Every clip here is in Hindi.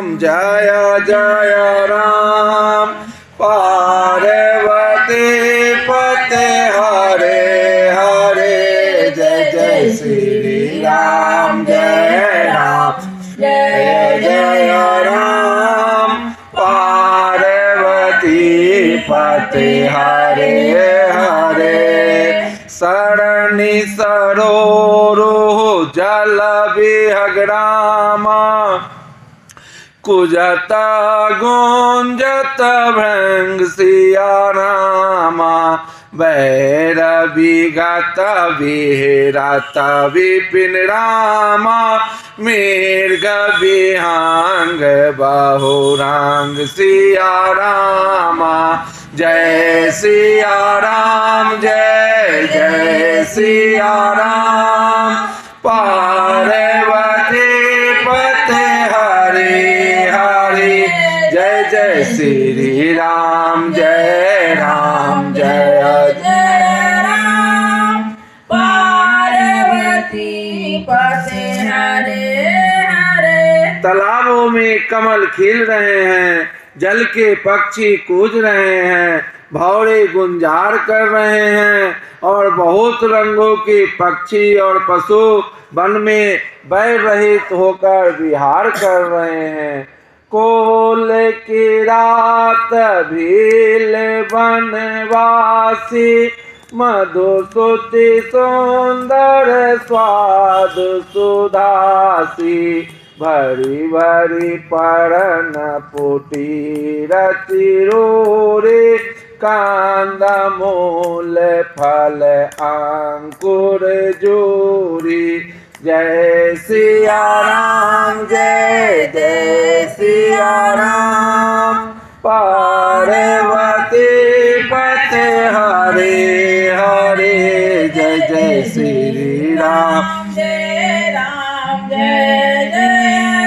राम जय जय राम पार्वती पते हरे हरे जय जय श्री राम जय राम जय जय राम पार्वती पते हरे हरे सरणी सरोरुह जल विहग्रामा कुजत गुंजत भृंग सिया रामा भैरवी गत विहरत विपिन रामा मृग विहंग बहुरांग सिया रामा जय सिया राम जय जय सिया राम पार्वती पते हरे हरे जय जय श्री राम जय जय राम पार्वती पते हरे हरे। तालाबों में कमल खिल रहे हैं, जल के पक्षी कूद रहे हैं, भौरे गुंजार कर रहे हैं और बहुत रंगों के पक्षी और पशु वन में बैर रहित होकर विहार कर रहे हैं। कोल की रात भील वनवासी मधुसूति सुंदर स्वाद सुधासी भरी भरी परन पुटी रति रोरे कांद मूल फल अंकुर जोरी जय सिया राम जय जय सिया राम पार्वती पते हरे हरे जय जय श्री राम जय जय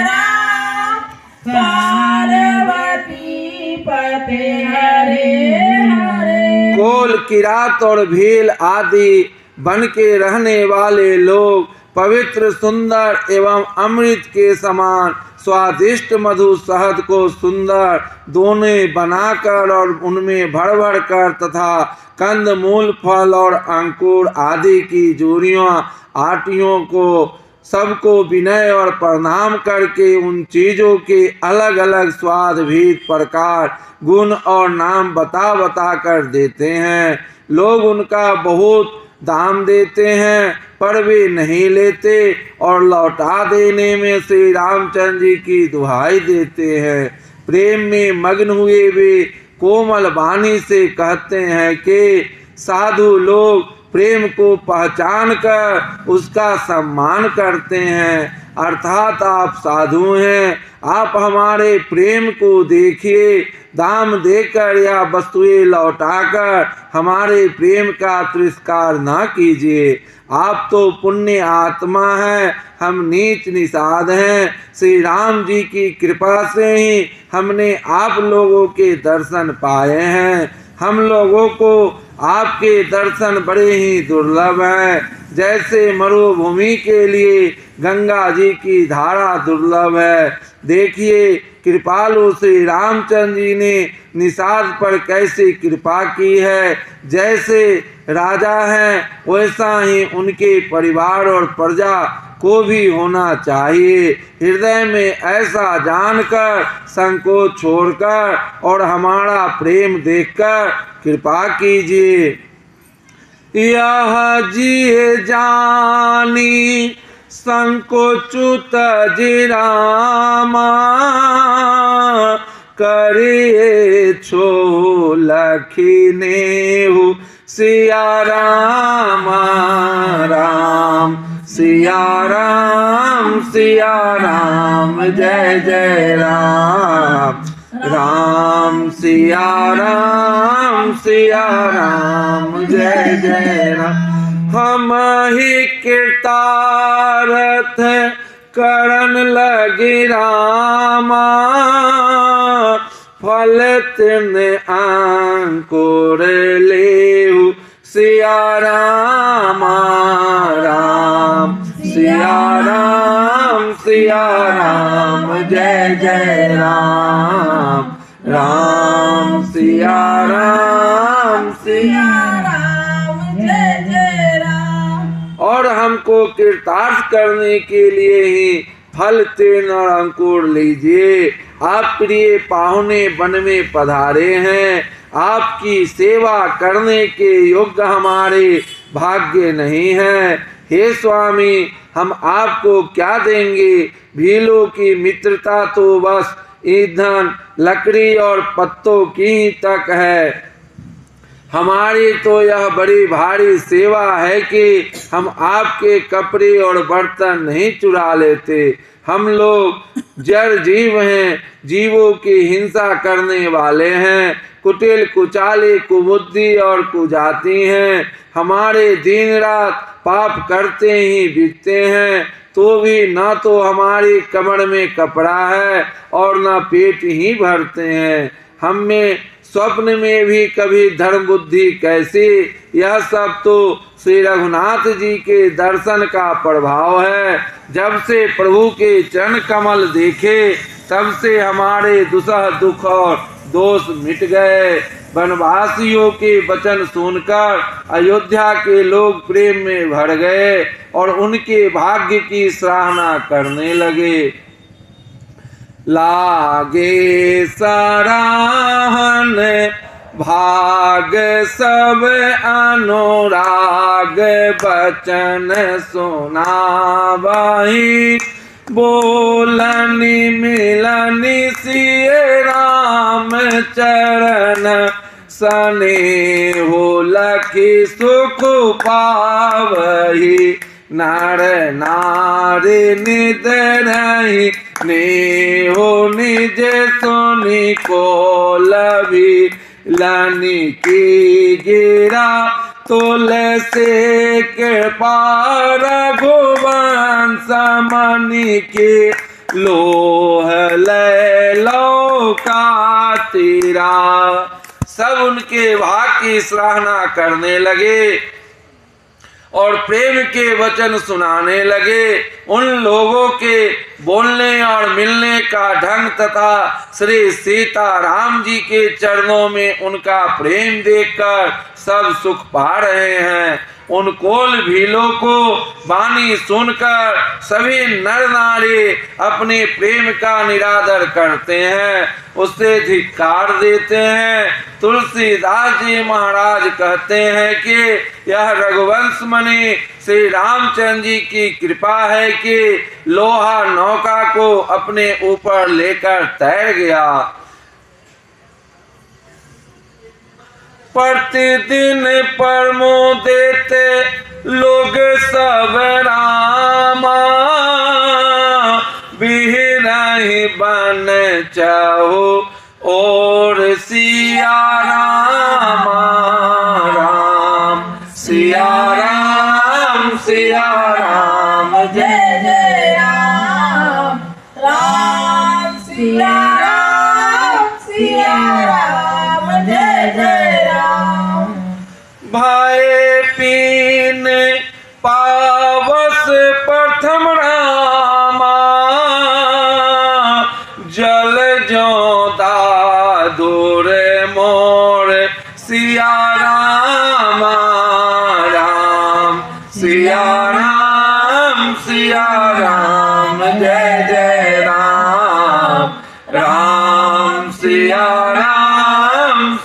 राम पार्वती पते हरे हरे। कोल किरात और भील आदि बन के रहने वाले लोग पवित्र सुंदर एवं अमृत के समान स्वादिष्ट मधु शहद को सुंदर दोने बनाकर और उनमें भर भर कर तथा कंद मूल फल और अंकुर आदि की जोरियों आटियों को सबको विनय और प्रणाम करके उन चीजों के अलग अलग स्वाद भीत प्रकार गुण और नाम बता बता कर देते हैं। लोग उनका बहुत दाम देते हैं पर वे नहीं लेते और लौटा देने में श्री रामचंद्र जी की दुहाई देते हैं। प्रेम में मग्न हुए वे कोमल वाणी से कहते हैं कि साधु लोग प्रेम को पहचान कर उसका सम्मान करते हैं, अर्थात आप साधु हैं, आप हमारे प्रेम को देखिए, दाम देकर या वस्तुएं लौटाकर हमारे प्रेम का तिरस्कार न कीजिए। आप तो पुण्य आत्मा हैं, हम नीच निषाद हैं। श्री राम जी की कृपा से ही हमने आप लोगों के दर्शन पाए हैं। हम लोगों को आपके दर्शन बड़े ही दुर्लभ हैं। जैसे मरुभूमि के लिए गंगा जी की धारा दुर्लभ है। देखिए कृपालु श्री रामचंद्र जी ने निषाद पर कैसे कृपा की है। जैसे राजा हैं वैसा ही उनके परिवार और प्रजा को भी होना चाहिए। हृदय में ऐसा जानकर संकोच छोड़कर और हमारा प्रेम देखकर कृपा कीजिए। यह जिए जानी संकोचुत जिरामा करिए छो लखीने सिया राम राम सिया राम जय जय राम राम सिया राम जय जय राम। हम ही कृतार्थ करन लगे रामा फल तिन अंकुर लेहु सिया राम राम सिया राम जय जय राम, राम सिया राम जय जय राम। और हमको कृतार्थ करने के लिए ही फल तीर्ण और अंकुर लीजिए। आप प्रिय पाहुने वन में पधारे हैं, आपकी सेवा करने के योग्य हमारे भाग्य नहीं है। हे स्वामी, हम आपको क्या देंगे? भीलों की मित्रता तो बस ईंधन, लकड़ी और पत्तों की ही तक है। हमारी तो यह बड़ी भारी सेवा है कि हम आपके कपड़े और बर्तन नहीं चुरा लेते। हम लोग जड़ जीव हैं, जीवों की हिंसा करने वाले हैं, कुटिल कुचाले कुबुद्धि और कुजाती हैं। हमारे दिन रात पाप करते ही बीतते हैं, तो भी न तो हमारी कमर में कपड़ा है और न पेट ही भरते हैं। हम में स्वप्न में भी कभी धर्म बुद्धि कैसी? यह सब तो श्री रघुनाथ जी के दर्शन का प्रभाव है। जब से प्रभु के चरण कमल देखे, तब से हमारे दुसह दुख और दोष मिट गए। वनवासियों के वचन सुनकर अयोध्या के लोग प्रेम में भर गए और उनके भाग्य की सराहना करने लगे। लागे सराहन भाग सब अनुराग, बचन सुनावहि बोलनि मिलनि सिय राम चरण, स्नेहो लखि सुख पावहि, नर नारी निद रही नेहो निज सुनि को लभी, लानी की गिरा तुलसी कृपा रघुवंश मनि के, लोह ले लो का तीरा। सब उनके भाग की सराहना करने लगे और प्रेम के वचन सुनाने लगे। उन लोगों के बोलने और मिलने का ढंग तथा श्री सीता राम जी के चरणों में उनका प्रेम देखकर सब सुख पा रहे हैं। उन कोल भीलों को वाणी सुनकर सभी नर नारी अपने प्रेम का निरादर करते हैं, उससे धिक्कार देते हैं। तुलसीदास जी महाराज कहते हैं कि यह रघुवंश मणि श्री रामचंद्र जी की कृपा है कि लोहा नौका को अपने ऊपर लेकर तैर गया। प्रतिदिन परमो देते लोग सब रामा, बिहरहि बन चाहो और सिया रामा, राम सिया राम जय जय राम, राम सिया राम जय जय राम। भाई पीन पावस प्रथम रामा, जल जो दादुर मोर सिया रामा, राम सिया राम जय जय राम, राम सिया राम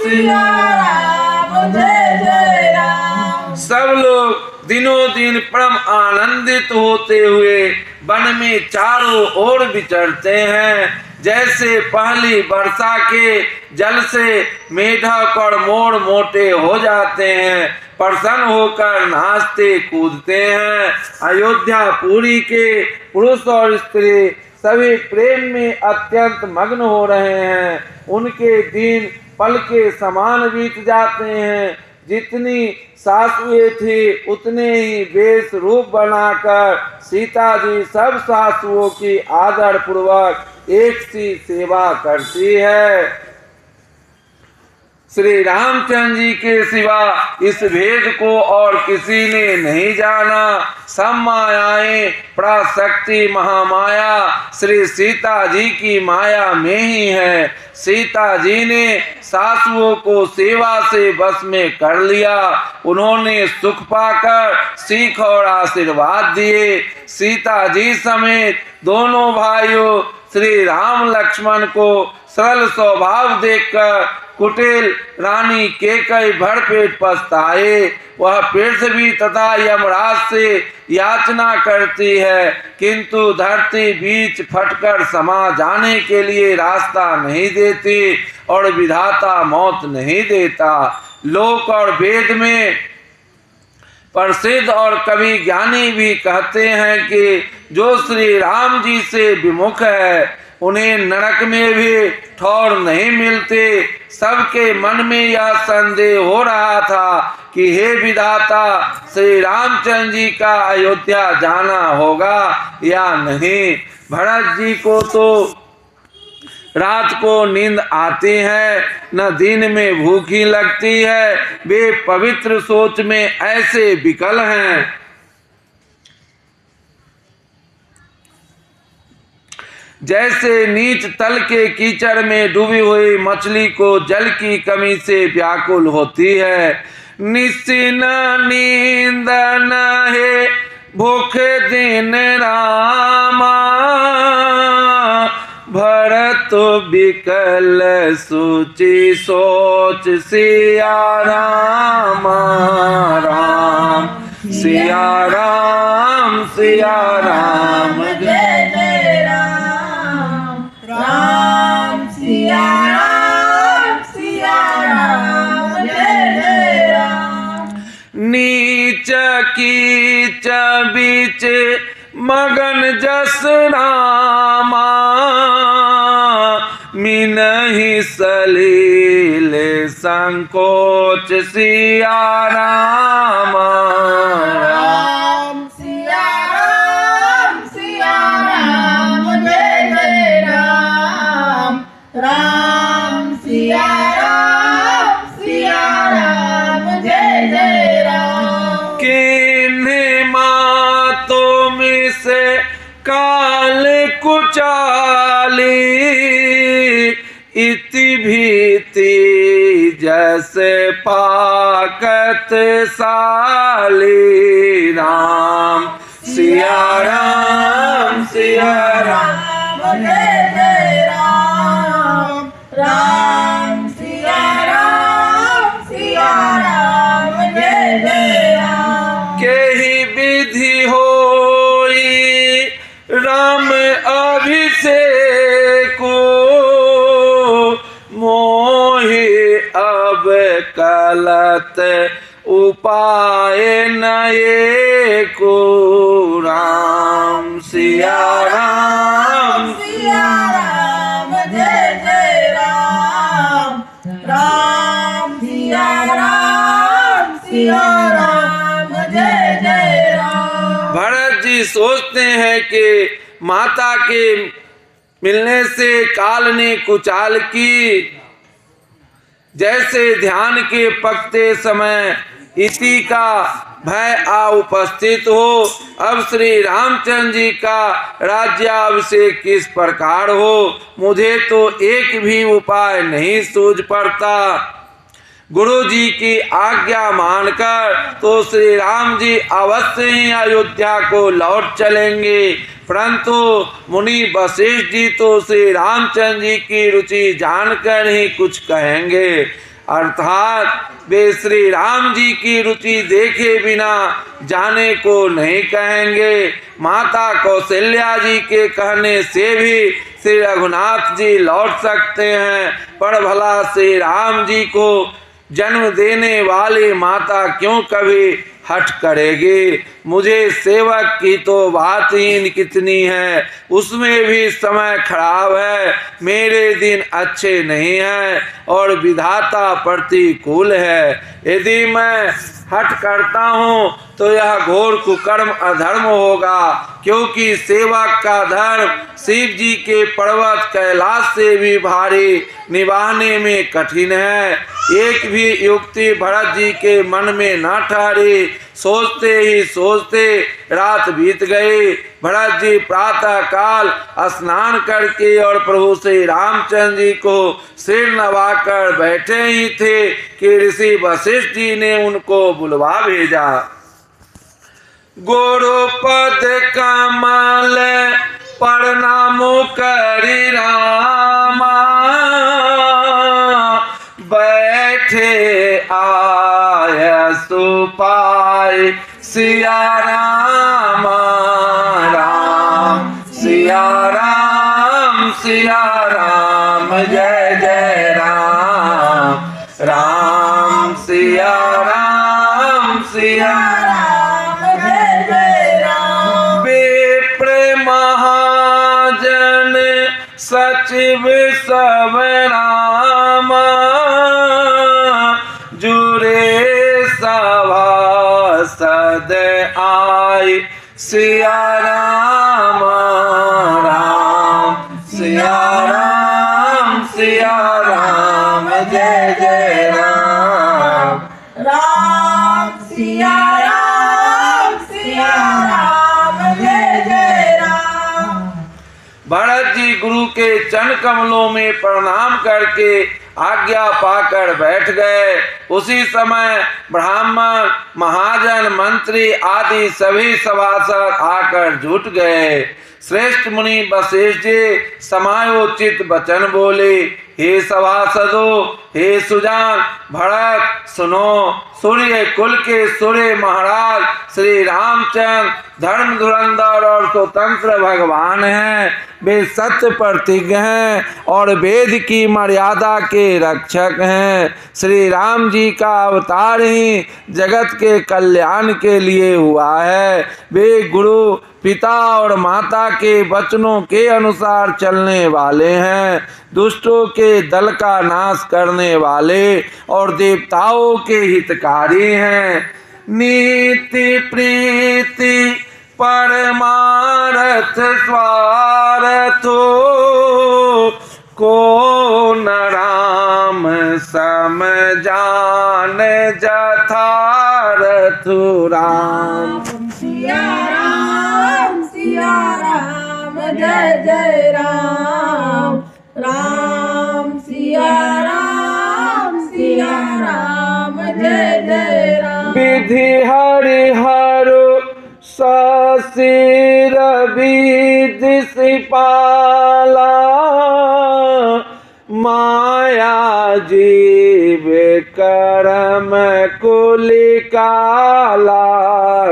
जय जय राम। सब लोग दिनों दिन परम आनंदित होते हुए वन में चारों ओर विचरते हैं। जैसे पहली वर्षा के जल से मेढक और मोर मोटे हो जाते हैं, प्रसन्न होकर नाचते कूदते हैं। अयोध्यापुरी के पुरुष और स्त्री सभी प्रेम में अत्यंत मग्न हो रहे हैं। उनके दिन पल के समान बीत जाते हैं। जितनी सासुएं थी उतने ही वेश रूप बनाकर सीता जी सब सासुओं की आदर पूर्वक एक सी सेवा करती है। श्री रामचंद्र जी के सिवा इस भेद को और किसी ने नहीं जाना। सब मायाएं पराशक्ति महामाया श्री सीता जी की माया में ही है। सीता जी ने सासुओं को सेवा से बस में कर लिया। उन्होंने सुख पाकर सीख और आशीर्वाद दिए। सीता जी समेत दोनों भाइयों श्री राम लक्ष्मण को सरल स्वभाव देखकर कुटिल रानी केकई भरपेट पछताए। वह पृथ्वी तथा यमराज से याचना करती है, किंतु धरती बीच फटकर समा जाने के लिए रास्ता नहीं देती और विधाता मौत नहीं देता। लोक और वेद में प्रसिद्ध और कवि ज्ञानी भी कहते हैं कि जो श्री राम जी से विमुख है उन्हें नरक में भी ठौर नहीं मिलते। सबके मन में यह संदेह हो रहा था कि हे विधाता, श्री रामचंद्र जी का अयोध्या जाना होगा या नहीं। भरत जी को तो रात को नींद आती है, न दिन में भूखी लगती है। वे पवित्र सोच में ऐसे विकल हैं जैसे नीच तल के कीचड़ में डूबी हुई मछली को जल की कमी से व्याकुल होती है। निश्चिन नींद नहे भूख दिन रामा, भरत विकल सूची सोच सिया राम राम सिया राम सिया राम जय जय राम राम सिया राम जय जय राम। नीच कीच बीच मगन जस रामा, मिनहि सलील संकोच सिया राम राम सिया राम जय जय राम राम सिया राम जय जय राम। किन्हीं मातों में से काल कुचाली, इति भीति जैसे पाकत साली। राम सिया राम जय जय राम राम सिया राम जय जय राम। के ही विधि होई राम अभिषेक को, मोहि अब कलत उपाय नये को। राम सिया राम जय जय राम राम सिया राम जय जय राम। भरत जी सोचते हैं कि माता के मिलने से काल ने कुचाल की। जैसे ध्यान के पकते समय इति का भय आ उपस्थित हो। अब श्री रामचंद्र जी का राज्याभिषेक किस प्रकार हो, मुझे तो एक भी उपाय नहीं सूझ पड़ता। गुरु जी की आज्ञा मानकर तो श्री राम जी अवश्य ही अयोध्या को लौट चलेंगे, परंतु मुनि वशिष्ठ जी तो श्री रामचंद्र जी की रुचि जानकर ही कुछ कहेंगे, अर्थात वे श्री राम जी की रुचि देखे बिना जाने को नहीं कहेंगे। माता कौशल्या जी के कहने से भी श्री रघुनाथ जी लौट सकते हैं, पर भला श्री राम जी को जन्म देने वाली माता क्यों कभी हट करेगी। मुझे सेवक की तो बात ही कितनी है, उसमें भी समय खराब है, मेरे दिन अच्छे नहीं हैं और विधाता प्रतिकूल है। यदि मैं हट करता हूँ तो यह घोर कुकर्म अधर्म होगा, क्योंकि सेवक का धर्म शिव जी के पर्वत कैलाश से भी भारी, निभाने में कठिन है। एक भी युक्ति भरत जी के मन में न ठहरी। सोचते ही सोचते रात बीत गई। भरत जी प्रातः काल स्नान करके और प्रभु श्री रामचंद्र जी को सिर नवाकर बैठे ही थे कि ऋषि वशिष्ठ जी ने उनको बुलवा भेजा। गुरुपद कमल प्रणाम करि रामा, बैठे आय सुपाय सिया राम। राम सिया राम, सिया राम, जय जय राम। राम सिया राम, सिया राम जय जय राम। विप्र महाजन सचिव सब रामा, जुरे सभासद आय सिया राम। राम सिया राम, सिया राम, जय जय राम। राम सिया राम, सिया राम जय जय राम। भरत जी गुरु के चरण कमलों में प्रणाम करके आज्ञा पाकर बैठ गए। उसी समय ब्राह्मण, महाजन, मंत्री आदि सभी सभासद आकर जुट गए। श्रेष्ठ मुनि वशिष्ठ जी समायोचित वचन बोले, हे सभासदों, हे सुजान, भरत सुनो। सूर्य कुल के सूर्य महाराज श्री रामचंद्र धर्म धुरंधर और स्वतंत्र भगवान हैं। वे सत्य प्रतिज्ञ हैं और वेद की मर्यादा के रक्षक हैं। श्री राम जी का अवतार ही जगत के कल्याण के लिए हुआ है। वे गुरु, पिता और माता के वचनों के अनुसार चलने वाले हैं। दुष्टों के दल का नाश करने वाले और देवताओं के हितकारी हैं। नीति प्रीति परमार्थ स्वार्थो, को न राम सम जान जथारथ राम। सिया राम, सिया राम जय जय राम। राम सिया राम, सिया राम जय जय राम। विधि हरिहर सशिर विधि सिपाला, माया जीव करम कुलिकाला।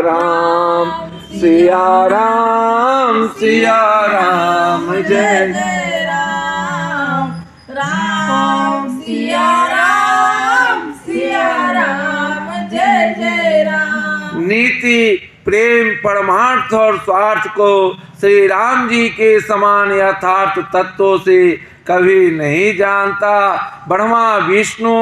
राम सिया राम, सिया राम, जय जय राम। राम सिया राम, सिया राम जय जय राम। नीति, प्रेम, परमार्थ और स्वार्थ को श्री राम जी के समान यथार्थ तत्वों से कभी नहीं जानता। ब्रह्मा, विष्णु,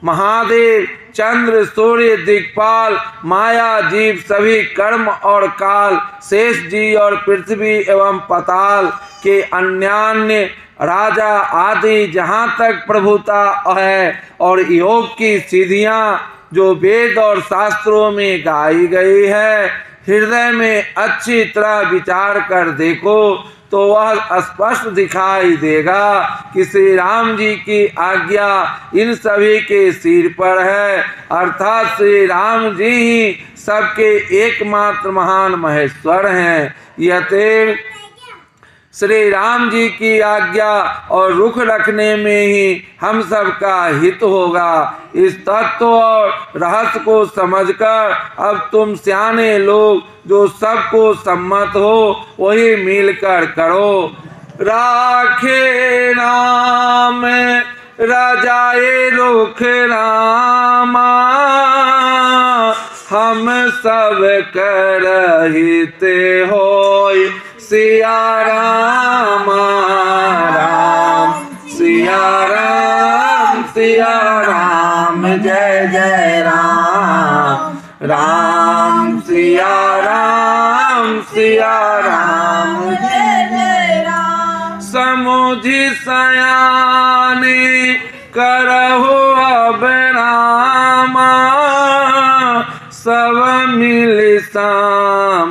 महादेव, चंद्र, सूर्य, दिक्पाल, माया, जीव, सभी कर्म और काल, शेष जी और पृथ्वी एवं पाताल के अन्यान्य राजा आदि जहाँ तक प्रभुता है और योग की सिद्धियाँ जो वेद और शास्त्रों में गाई गई है, हृदय में अच्छी तरह विचार कर देखो तो वह स्पष्ट दिखाई देगा कि श्री राम जी की आज्ञा इन सभी के सिर पर है। अर्थात श्री राम जी ही सबके एकमात्र महान महेश्वर हैं। यतएव श्री राम जी की आज्ञा और रुख रखने में ही हम सबका हित होगा। इस तत्व और रहस्य को समझकर अब तुम सियाने लोग जो सबको सम्मत हो वही मिलकर करो। राखे राम राजाए रुख रामा, हम सब कर हित होय सिया राम। राम सिया राम, सिया राम, जय जय राम। राम सिया सिया राम जय जय राम। समुझि सयानी करहु अब रामा सब मिल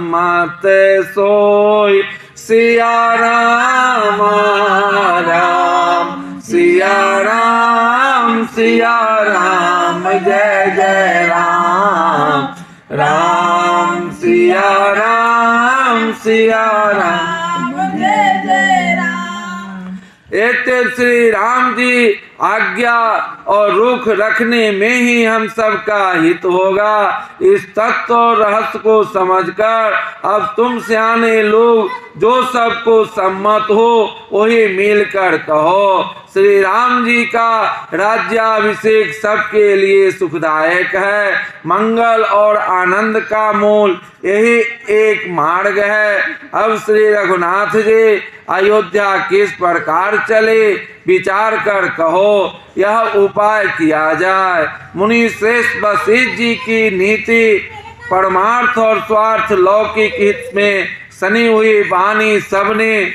मत सोई सिया राम राम सिया राम जय जय राम राम सिया राम जय जय राम। ऐसे श्री राम जी आज्ञा और रुख रखने में ही हम सबका हित होगा। इस तत्व और रहस्य को समझकर अब तुम सियाने लोग जो सबको सम्मत हो वही मिलकर कहो। श्री राम जी का राज्याभिषेक सबके लिए सुखदायक है। मंगल और आनंद का मूल यही एक मार्ग है। अब श्री रघुनाथ जी अयोध्या किस प्रकार चले विचार कर कहो, यह उपाय किया जाए। मुनि श्रेष्ठ वशिष्ठ जी की नीति परमार्थ और स्वार्थ लौकिक हित में सनी हुई वाणी सबने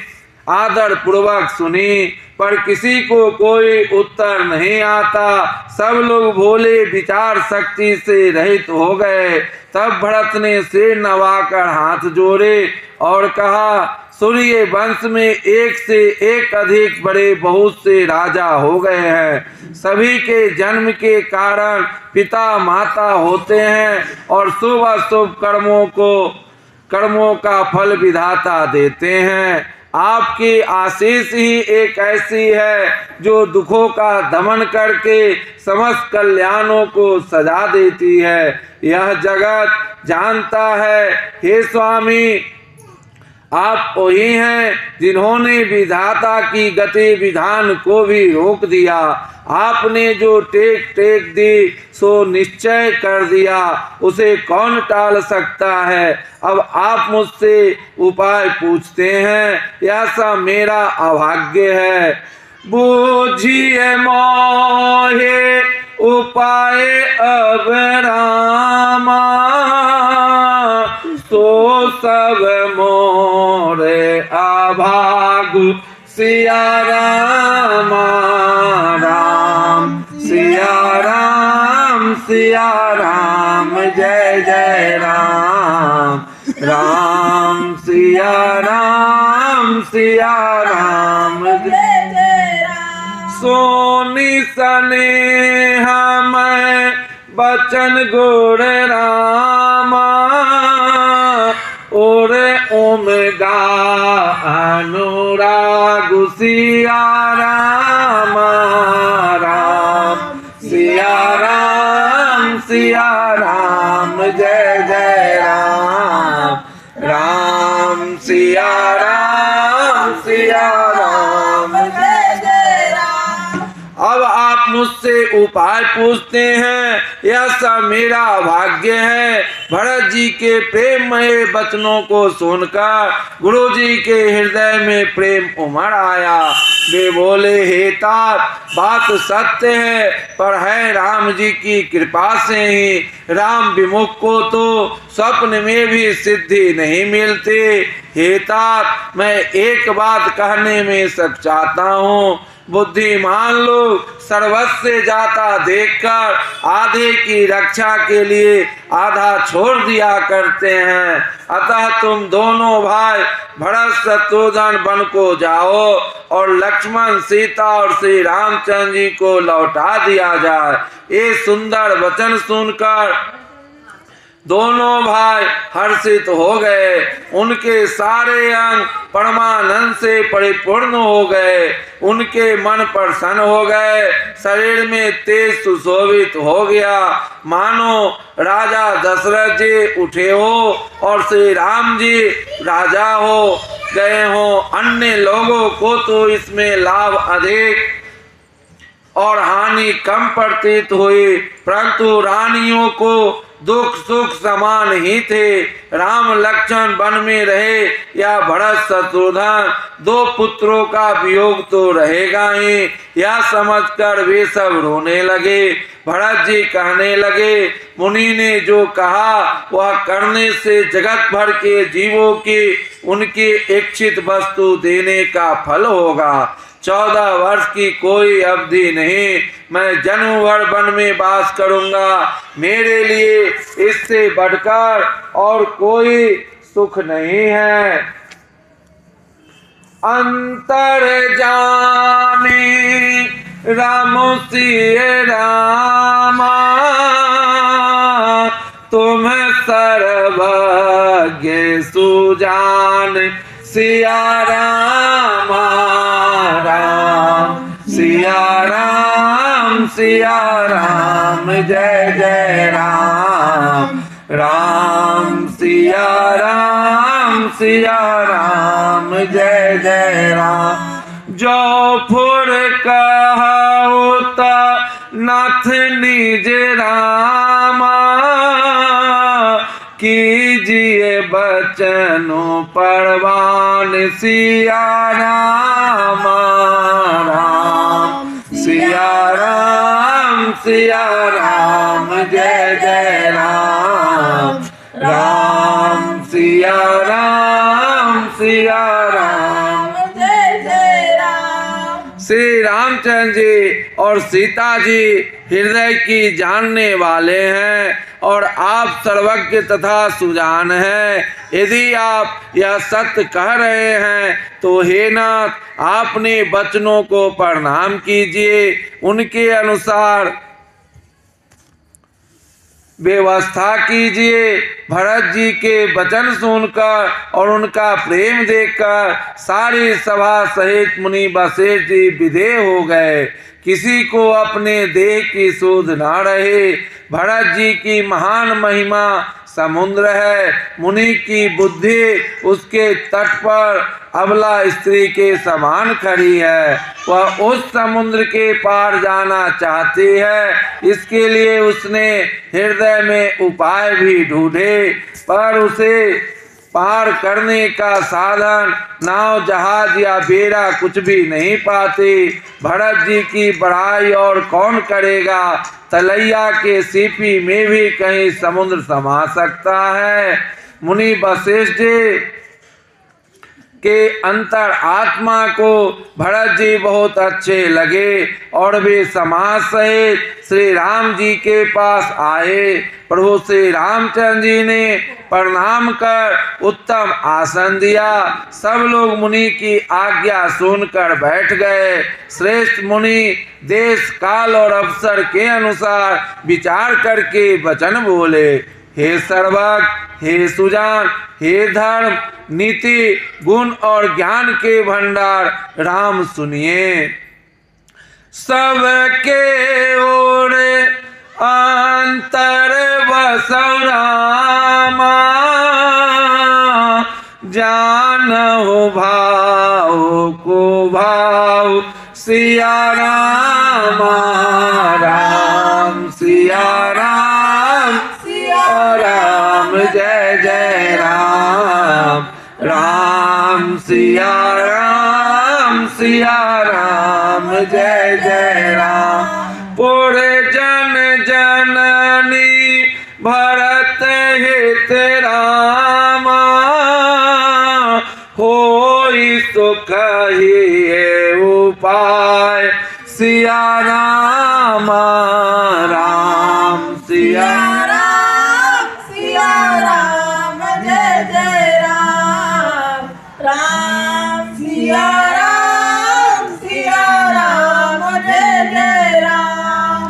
आदर पूर्वक सुनी, पर किसी को कोई उत्तर नहीं आता। सब लोग भोले विचार शक्ति से रहित हो गए। तब भरत ने सिर नवाकर हाथ जोड़े और कहा, सूर्य वंश में एक से एक अधिक बड़े बहुत से राजा हो गए हैं। सभी के जन्म के कारण पिता माता होते हैं और शुभ अशुभ कर्मों का फल विधाता देते हैं। आपकी आशीष ही एक ऐसी है जो दुखों का दमन करके समस्त कल्याणों को सजा देती है। यह जगत जानता है। हे स्वामी, आप वही हैं जिन्होंने विधाता की गति विधान को भी रोक दिया। आपने जो टेक दी सो निश्चय कर दिया, उसे कौन टाल सकता है। अब आप मुझसे उपाय पूछते हैं, यह सब मेरा अभाग्य है। बूझिए मोहे उपाय अब रामा, तो सब मोरे अभागु सिया राम राम सिया राम जय जय राम राम सिया राम जय जय राम। सोनी सने हम बचन गुण रामा, और ओमगा अनुराग सिया राम राम सिया राम जय जय राम राम सिया राम जय जय राम। अब आप मुझसे उपाय पूछते हैं, यह सब मेरा भाग्य है। भरत जी के प्रेममय वचनों को सुनकर गुरु जी के हृदय में प्रेम उमड़ आया। वे बोले, हे तात, बात सत्य है, पर है राम जी की कृपा से ही। राम विमुख को तो स्वप्न में भी सिद्धि नहीं मिलती। हे तात, मैं एक बात कहने में सचाता हूँ। बुद्धिमान लोग सर्वस्व जाता देखकर आधे की रक्षा के लिए आधा छोड़ दिया करते हैं। अतः तुम दोनों भाई भरत शत्रुघ्न वन को जाओ और लक्ष्मण सीता और श्री रामचंद्र जी को लौटा दिया जाए। ये सुंदर वचन सुनकर दोनों भाई हर्षित हो गए। उनके सारे अंग परमानंद से परिपूर्ण हो गए। उनके मन प्रसन्न हो गए। शरीर में तेज सुशोभित हो गया, मानो राजा दशरथ जी उठे हो और श्री राम जी राजा हो गए हो। अन्य लोगों को तो इसमें लाभ अधिक और हानि कम प्रतीत हुई, परंतु रानियों को दुख सुख समान ही थे। राम लक्ष्मण वन में रहे या भरत शत्रुघ्न, दो पुत्रों का वियोग तो रहेगा ही, यह समझकर वे सब रोने लगे। भरत जी कहने लगे, मुनि ने जो कहा वह करने से जगत भर के जीवों की उनकी इच्छित वस्तु देने का फल होगा। 14 वर्ष की कोई अवधि नहीं, मैं जन्म भर वन में वास करूंगा। मेरे लिए इससे बढ़कर और कोई सुख नहीं है। अंतर जाने राम सिय रामा, तुम सर्वज्ञ सुजान सिया रामा। राम सिया राम, सिया राम, जय जय राम। राम सिया राम, सिया राम, जय जय राम। जो फुर कहता नाथ निज रामा, कीजिए बचनों परवान सिया राम। राम सिया राम, सिया राम, जय जय राम। राम सिया राम, सिया राम, जय जय राम। श्री रामचंद्र जी और सीता जी हृदय की जानने वाले हैं और आप सर्वज्ञ तथा सुजान हैं। यदि आप यह सत्य कह रहे हैं तो हे नाथ, आपने वचनों को प्रणाम कीजिए, उनके अनुसार व्यवस्था कीजिए। भरत जी के वचन सुनकर और उनका प्रेम देखकर सारी सभा सहित मुनि वशिष्ठ जी विदेह हो गए। किसी को अपने देह की सुध न रहे। भरत जी की महान महिमा समुद्र है, मुनि की बुद्धि उसके तट पर अबला स्त्री के समान खड़ी है। वह उस समुद्र के पार जाना चाहती है, इसके लिए उसने हृदय में उपाय भी ढूंढे, पर उसे पार करने का साधन नाव जहाज या बेड़ा कुछ भी नहीं पाते। भरत जी की बढ़ाई और कौन करेगा। तलैया के सीपी में भी कहीं समुद्र समा सकता है। मुनि वशिष्ठ जी के अंतर आत्मा को भरत जी बहुत अच्छे लगे और वे समाज सहित श्री राम जी के पास आए। प्रभु श्री रामचंद्र जी ने प्रणाम कर उत्तम आसन दिया। सब लोग मुनि की आज्ञा सुनकर बैठ गए। श्रेष्ठ मुनि देश काल और अवसर के अनुसार विचार करके वचन बोले, हे सर्वज्ञ, हे सुजान, हे धर्म नीति गुण और ज्ञान के भंडार, राम सुनिए। सबके ओर अंतर बसौ रामा, जानहु भाव को भाव सिया रामा। राम सिया राम, सिया राम, जय जय राम। राम सिया राम, सिया राम, जय जय राम। पुर जन जननी भरत हित रामा, होई सुख ही उपाय सिया रामा। राम सिया राम, सिया राम, जय जय राम। राम सिया राम, सिया राम, जय जय राम।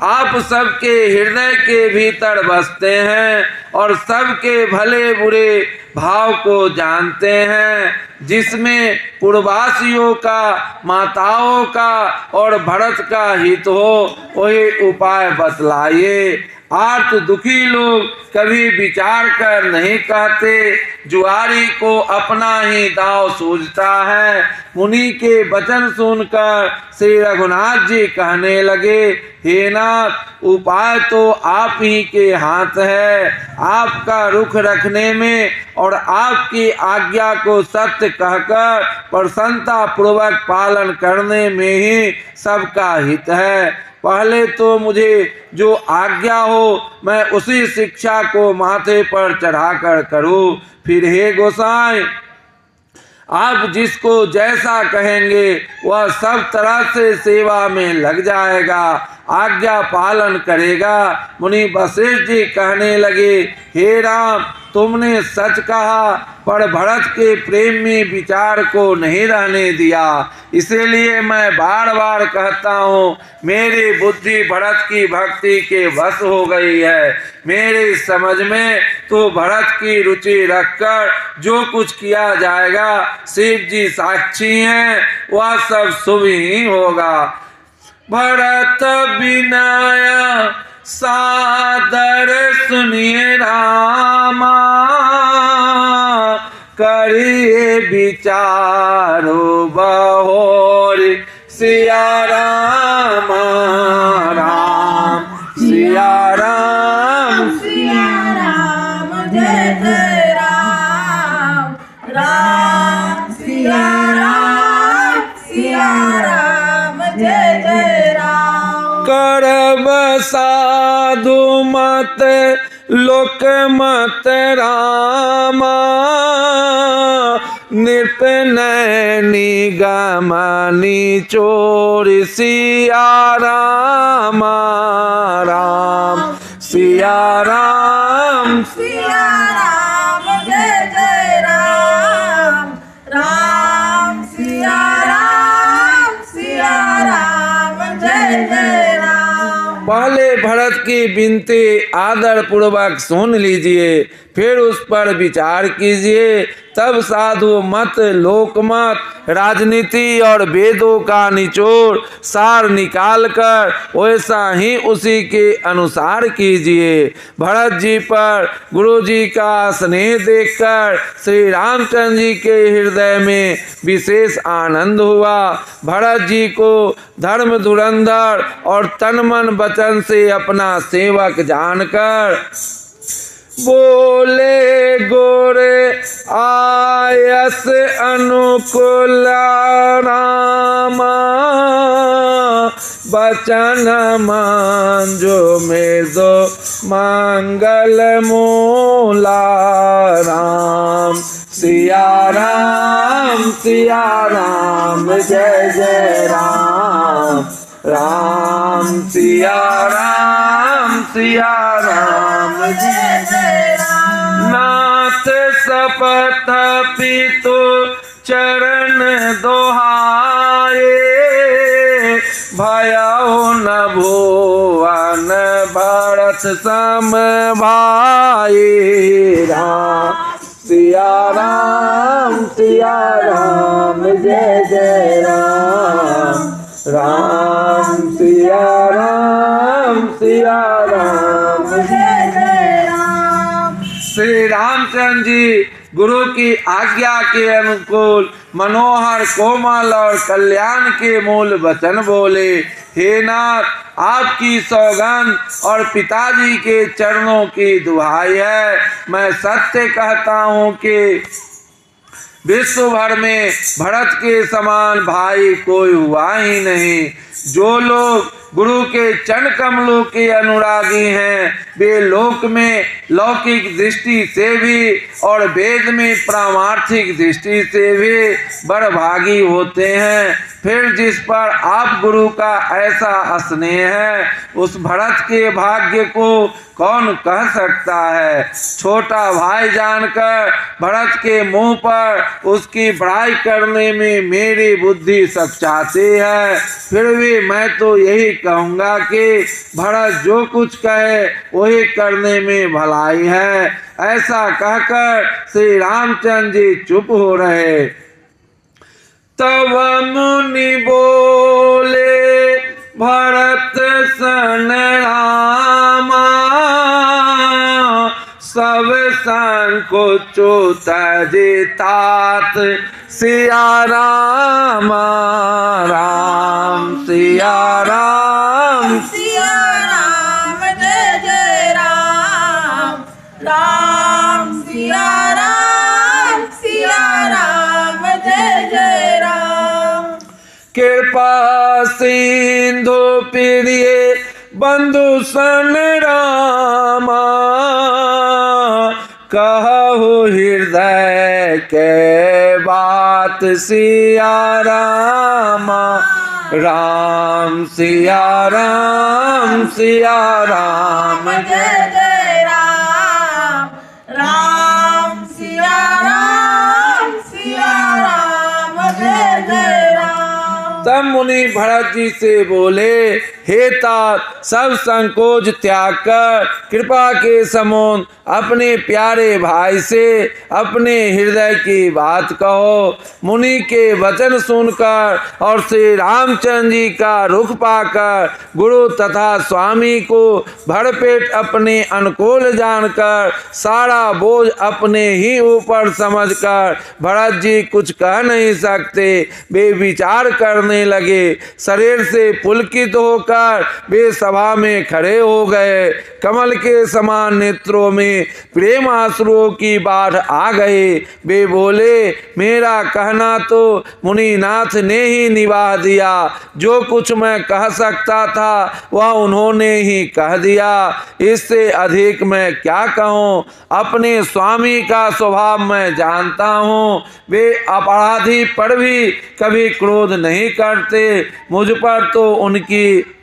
आप सबके हृदय के भीतर बसते हैं और सबके भले बुरे भाव को जानते हैं। जिसमें पूर्ववासियों का, माताओं का और भरत का हित हो वही उपाय बतलाइए। आर्त दुखी लोग कभी विचार कर नहीं कहते, जुआरी को अपना ही दांव सूझता है। मुनि के वचन सुनकर श्री रघुनाथ जी कहने लगे, हे नाथ, उपाय तो आप ही के हाथ है। आपका रुख रखने में और आपकी आज्ञा को सत्य कहकर प्रसन्नता पूर्वक पालन करने में ही सबका हित है। पहले तो मुझे जो आज्ञा हो मैं उसी शिक्षा को माथे पर चढ़ाकर करूं, फिर हे गोसाई आप जिसको जैसा कहेंगे वह सब तरह से सेवा में लग जाएगा, आज्ञा पालन करेगा। मुनि वशिष्ठ जी कहने लगे, हे राम, तुमने सच कहा, पर भरत के प्रेम में विचार को नहीं रहने दिया, इसलिए मैं बार बार कहता हूँ, मेरी बुद्धि भरत की भक्ति के वश हो गई है। मेरी समझ में तो भरत की रुचि रखकर जो कुछ किया जाएगा, शिव जी साक्षी हैं, वह सब शुभ ही होगा। भरत विनय सादर सुनिए रामा, करिए विचारो बहोर सिया राम राम सिया राम सिया राम जय जय राम, राम सिया राम जय जय राम। करब साधु मत लोक मत रामा, निप नैनी गमनी चोर सिया राम राम सिया राम सिया राम जय जय राम, राम सिया राम जय जय राम। पहले भरत की विनती आदर पूर्वक सुन लीजिए, फिर उस पर विचार कीजिए। तब साधु मत, लोक मत, राजनीति और वेदों का निचोड़ सार निकालकर वैसा ही उसी के अनुसार कीजिए। भरत जी पर गुरु जी का स्नेह देखकर श्री रामचंद्र जी के हृदय में विशेष आनंद हुआ। भरत जी को धर्म धुरंधर और तन मन वचन से अपना सेवक जानकर बोले, गोरे आयस अनुकूल रामा, बचन मांझो में दो मंगल मूला राम सिया राम जय जय राम, राम सिया राम जय जय राम। नाथ सपथ पितु चरण दोहाए, भयो न भुवन भरत सम भाई, राम सिया राम जय जय राम, राम सिया राम जय जय राम। श्री रामचंद्र जी गुरु की आज्ञा के अनुकूल मनोहर, कोमल और कल्याण के मूल वचन बोले। हे नाथ, आपकी सौगंध और पिताजी के चरणों की दुहाई है, मैं सत्य कहता हूँ कि विश्व भर में भरत के समान भाई कोई हुआ ही नहीं। जो लोग गुरु के चरण कमलों के अनुरागी हैं, वे लोक में लौकिक दृष्टि से भी और वेद में पारमार्थिक दृष्टि से भी बड़भागी होते हैं। फिर जिस पर आप गुरु का ऐसा स्नेह है, उस भरत के भाग्य को कौन कह सकता है। छोटा भाई जानकर भरत के मुंह पर उसकी बड़ाई करने में मेरी बुद्धि सचाती है। फिर भी मैं तो यही कहूँगा कि भरत जो कुछ कहे वही करने में भलाई है। ऐसा कहकर श्री रामचंद्र जी चुप हो रहे। तब मुनि बोले, भरत सन रामा, संकोचो तजे तात सिया राम राम सिया राम सिया राम जय जय राम राम सिया राम जय जय राम। कृपा सिंधु प्रिय बंधु सन रामा कहु हृदय के बात सिया राम राम सिया राम जय जय राम राम सिया राम जय जय राम। तब मुनि भरत जी से बोले, हे तात सब संकोच त्याग कर कृपा के समुद्र अपने प्यारे भाई से अपने हृदय की बात कहो। मुनि के वचन सुनकर और श्री रामचंद्र जी का रुख पाकर गुरु तथा स्वामी को भरपेट अपने अनुकूल जानकर सारा बोझ अपने ही ऊपर समझकर भरत जी कुछ कह नहीं सकते। वे विचार करने लगे। शरीर से पुलकित होकर वे सभा में खड़े हो गए। कमल के समान नेत्रों में प्रेम आंसुओं की बाढ़ आ गई। वे बोले, मेरा कहना तो मुनिनाथ ने ही निभा दिया। जो कुछ मैं कह सकता था वह उन्होंने ही कह दिया। इससे अधिक मैं क्या कहूँ। अपने स्वामी का स्वभाव मैं जानता हूँ। वे अपराधी पर भी कभी क्रोध नहीं करते। मुझ पर तो उनकी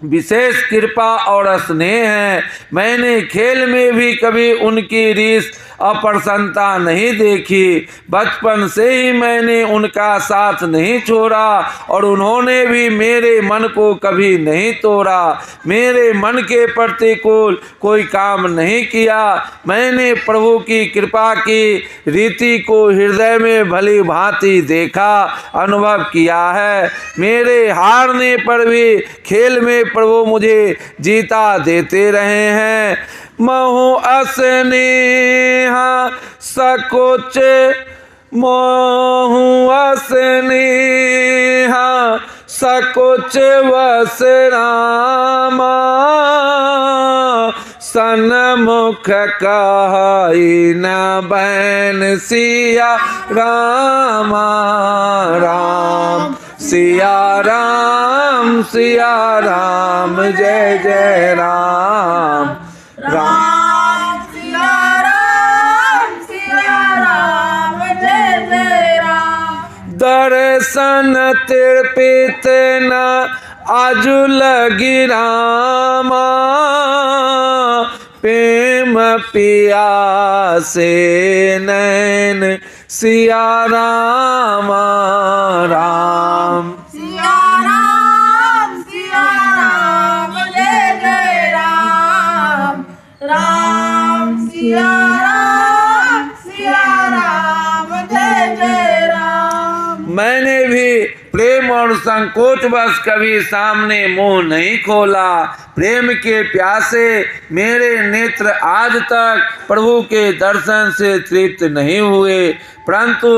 विशेष कृपा और स्नेह है। मैंने खेल में भी कभी उनकी रीस अप्रसन्नता नहीं देखी। बचपन से ही मैंने उनका साथ नहीं छोड़ा और उन्होंने भी मेरे मन को कभी नहीं तोड़ा। मेरे मन के प्रतिकूल कोई काम नहीं किया। मैंने प्रभु की कृपा की रीति को हृदय में भली भांति देखा, अनुभव किया है। मेरे हारने पर भी खेल में प्रभु मुझे जीता देते रहे हैं। महु अस्नेह सकोच मोहु अस्नेह सकोच वस रामा सन्मुख कहि न बैन सिया राम राम सिया राम जय जय राम राम सिया राम जय जय राम। दर्शन तृपित न आजु लगी रामा प्रेम पियासे नैन सिया राम राम सिया राम जय जय राम राम सिया राम जय जय राम। मैंने भी प्रेम और संकोच बस कभी सामने मुंह नहीं खोला। प्रेम के प्यासे मेरे नेत्र आज तक प्रभु के दर्शन से तृप्त नहीं हुए, परंतु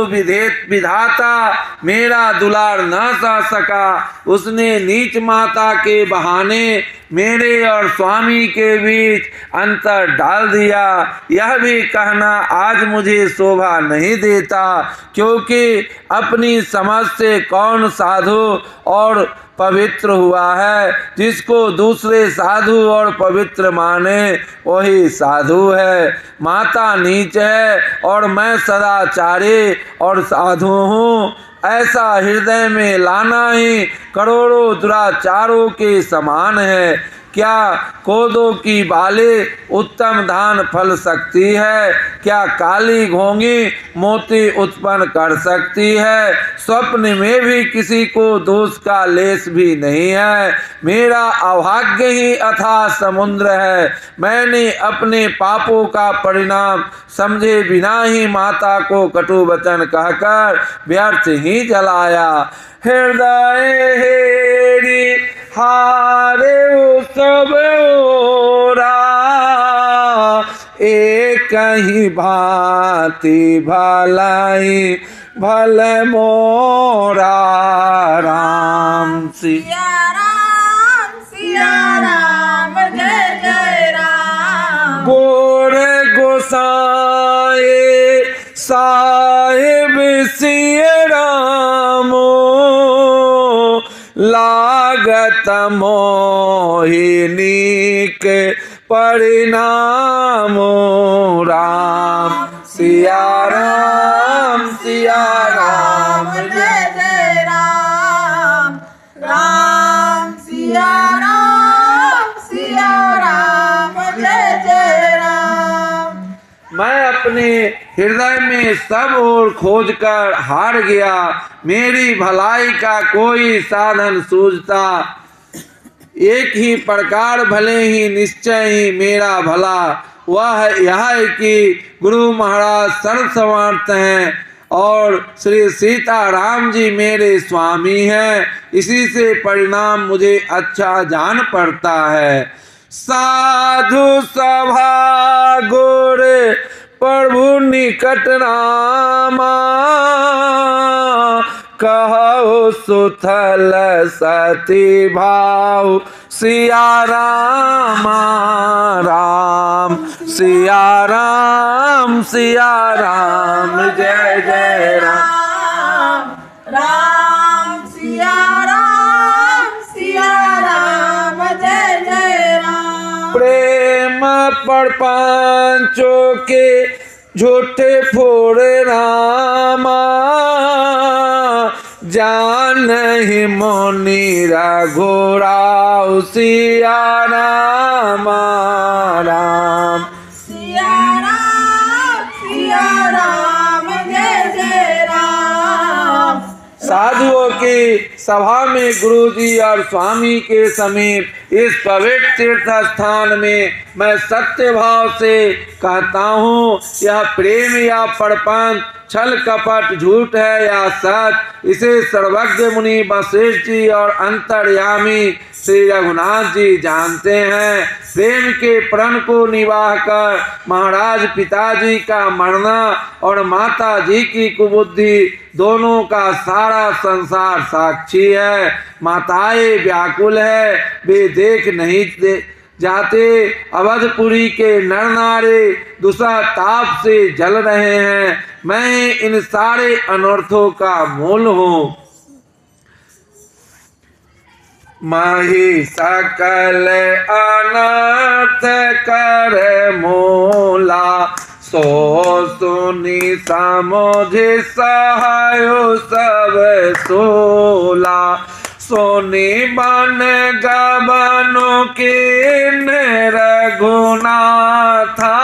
विधाता मेरा दुलार न सह सका। उसने नीच माता के बहाने मेरे और स्वामी के बीच अंतर डाल दिया। यह भी कहना आज मुझे शोभा नहीं देता, क्योंकि अपनी समझ से कौन साधु और पवित्र हुआ है। जिसको दूसरे साधु और पवित्र माने वही साधु है। माता नीच है और मैं सदाचारी और साधु हूँ, ऐसा हृदय में लाना ही करोड़ों दुराचारों के समान है। क्या कोदो की बाले उत्तम धान फल सकती है? क्या काली घोंगी मोती उत्पन्न कर सकती है? स्वप्न में भी किसी को दोष का लेश भी नहीं है। मेरा अभाग्य ही अथाह समुद्र है। मैंने अपने पापों का परिणाम समझे बिना ही माता को कटु वचन कहकर व्यर्थ ही जलाया। हृदय हेरी हारे सब ओरा एक नहीं भांति भलाई भल मोरा राम सिया राम जय जय राम। गोर गोसाए साहिब सिया रामो लागत मोहिनी के परिणामो राम सिया राम जय जय राम। राम सिया राम जय जय राम। मैं अपने हृदय में सब ओर खोजकर हार गया, मेरी भलाई का कोई साधन सूझता। एक ही प्रकार भले ही निश्चय ही मेरा भला, वह यह है कि गुरु महाराज सर्वसमर्थ हैं और श्री सीता राम जी मेरे स्वामी हैं। इसी से परिणाम मुझे अच्छा जान पड़ता है। साधु सभा गोरे प्रभु निकट रामा, कहो सुथल सती भाव सिया रामा राम सिया राम जय जय राम। राम सिया राम जय जय राम। प्रेम पर पांचों के झूठे फोड़ रामा, जान ही मोनी रघुराव सिया रामा राम सिया राम जय जय राम। साधुओं की सभा में गुरु जी और स्वामी के समीप इस पवित्र तीर्थ स्थान में मैं सत्य भाव से कहता हूँ, यह प्रेम या परपंच छल कपट झूठ है या सच, इसे सर्वज्ञ मुनि वशिष्ठ जी और अंतर्यामी श्री रघुनाथ जी जानते हैं। प्रेम के प्रण को निवाह कर महाराज पिताजी का मरना और माता जी की कुबुद्धि दोनों का सारा संसार साक्षी है। माताएं व्याकुल है, वे देख नहीं जाते। अवधपुरी के नर नारे दुसह ताप से जल रहे हैं। मैं इन सारे अनर्थों का मूल हूँ। माही सकल अनर्थ कर मूला, सो सुनी समझे सहायो सब सोला। सोनी बन गबनों के रघुनाथा,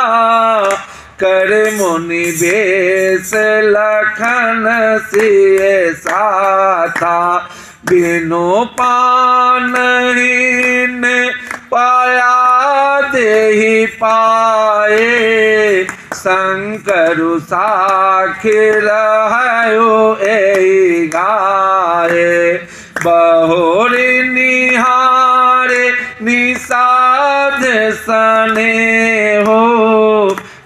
कर मुनि बेस लखन सिय साथा। बिनु पानहीन पाया देहि पाए, शंकरु साखी रहयो एहि गाए। बहुरी निहारे निषाद सने हो,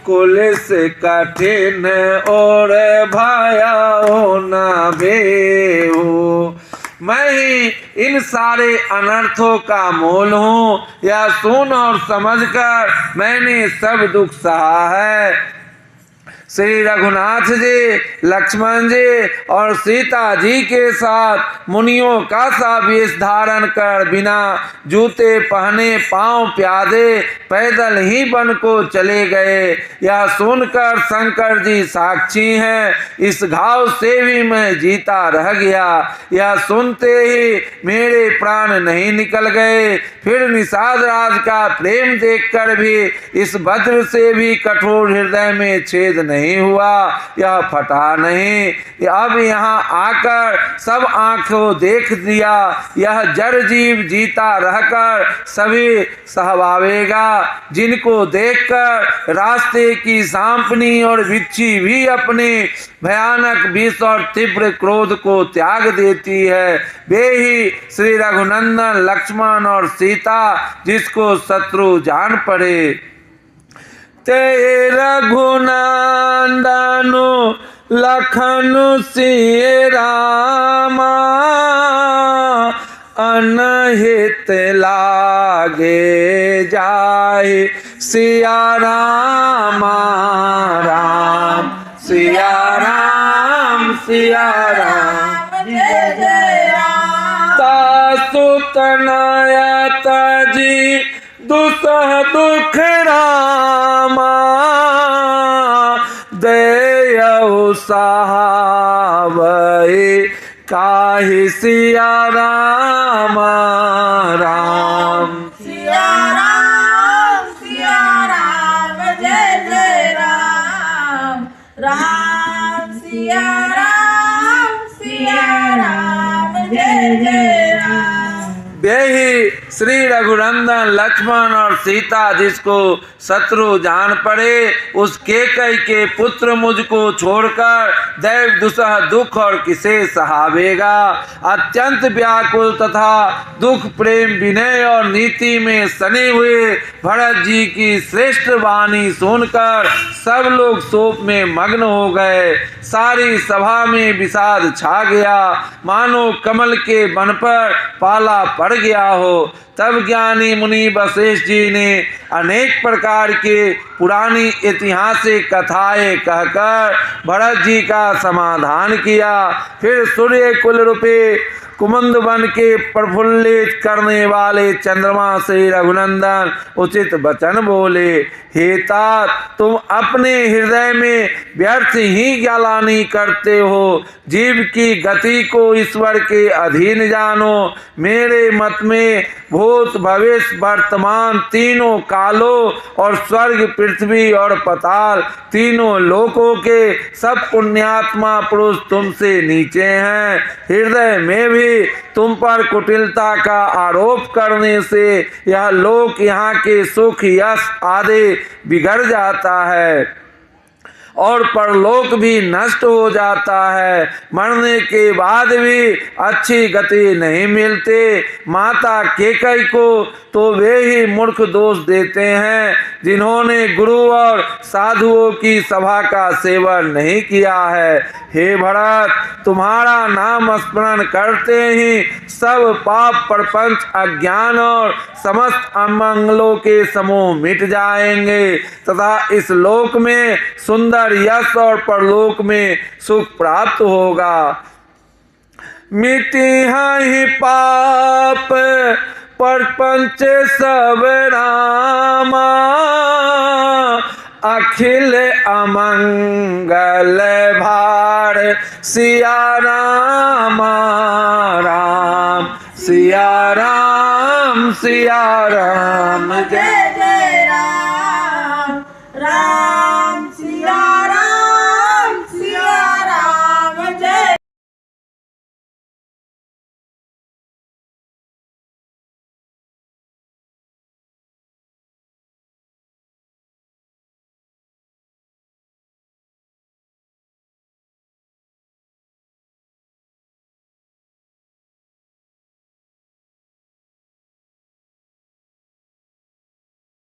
कुल से कठिन और भयाओ न बेहो। मैं ही इन सारे अनर्थों का मूल हूँ, यह सुन और समझकर मैंने सब दुख सहा है। श्री रघुनाथ जी, लक्ष्मण जी और सीता जी के साथ मुनियों का सा वेश धारण कर बिना जूते पहने पांव प्यादे पैदल ही वन को चले गए। यह सुनकर शंकर जी साक्षी हैं, इस घाव से भी मैं जीता रह गया। यह सुनते ही मेरे प्राण नहीं निकल गए। फिर निषाद राज का प्रेम देखकर भी इस वज्र से भी कठोर हृदय में छेद नहीं हुआ, यह फटा नहीं। अब यहाँ आकर सब आंखों देख दिया, यह जड़ जीव जीता रहकर सभी सहवावेगा, जिनको देखकर रास्ते की सांपनी और बिच्छी भी अपने भयानक विष और तीव्र क्रोध को त्याग देती है। वे ही श्री रघुनंदन लक्ष्मण और सीता, जिसको शत्रु जान पड़े। ते रघुनंदनु लखन सिय रामा, अनहित लागे जाए सिया रामा राम। सिया राम सिया राम जय जय राम। तासु तनया तजी दुसह दुख रामा, देयहु सहावै काहि सिया राम राम। सिया राम जय जय राम। राम सिया राम जय जय राम। बेही श्री रघुनंदन लक्ष्मण और सीता जिसको शत्रु जान पड़े, उस केकई के पुत्र मुझको छोड़कर दैव दुसह दुख और किसे सहावेगा। अत्यंत व्याकुल तथा दुख प्रेम विनय और नीति में सने हुए भरत जी की श्रेष्ठ वाणी सुनकर सब लोग शोक में मग्न हो गए। सारी सभा में विषाद छा गया, मानो कमल के वन पर पाला पड़ गया हो। तब ज्ञानी मुनि वशिष्ठ जी ने अनेक प्रकार के पुरानी ऐतिहासिक कथाएं कहकर भरत जी का समाधान किया। फिर सूर्य कुल रूपे कुमुद वन के प्रफुल्लित करने वाले चंद्रमा से रघुनंदन उचित वचन बोले, हे तात, तुम अपने हृदय में व्यर्थ ही ग्लानि करते हो। जीव की गति को ईश्वर के अधीन जानो। मेरे मत में भूत भविष्य वर्तमान तीनों कालों और स्वर्ग पृथ्वी और पताल तीनों लोकों के सब पुण्यात्मा पुरुष तुमसे नीचे हैं। हृदय में भी तुम पर कुटिलता का आरोप करने से यह लोक यहाँ के सुख यश आदि बिगड़ जाता है और परलोक भी नष्ट हो जाता है। मरने के बाद भी अच्छी गति नहीं मिलते। माता केकई को तो वे ही मूर्ख दोष देते हैं जिन्होंने गुरु और साधुओं की सभा का सेवन नहीं किया है। हे भरत, तुम्हारा नाम स्मरण करते ही सब पाप प्रपंच अज्ञान और समस्त अमंगलों के समूह मिट जाएंगे तथा इस लोक में सुंदर यश और परलोक में सुख प्राप्त होगा। मिटी ही पाप प्रपंच सब रामा, अखिल अमंगल भार सिया राम राम। सिया राम जय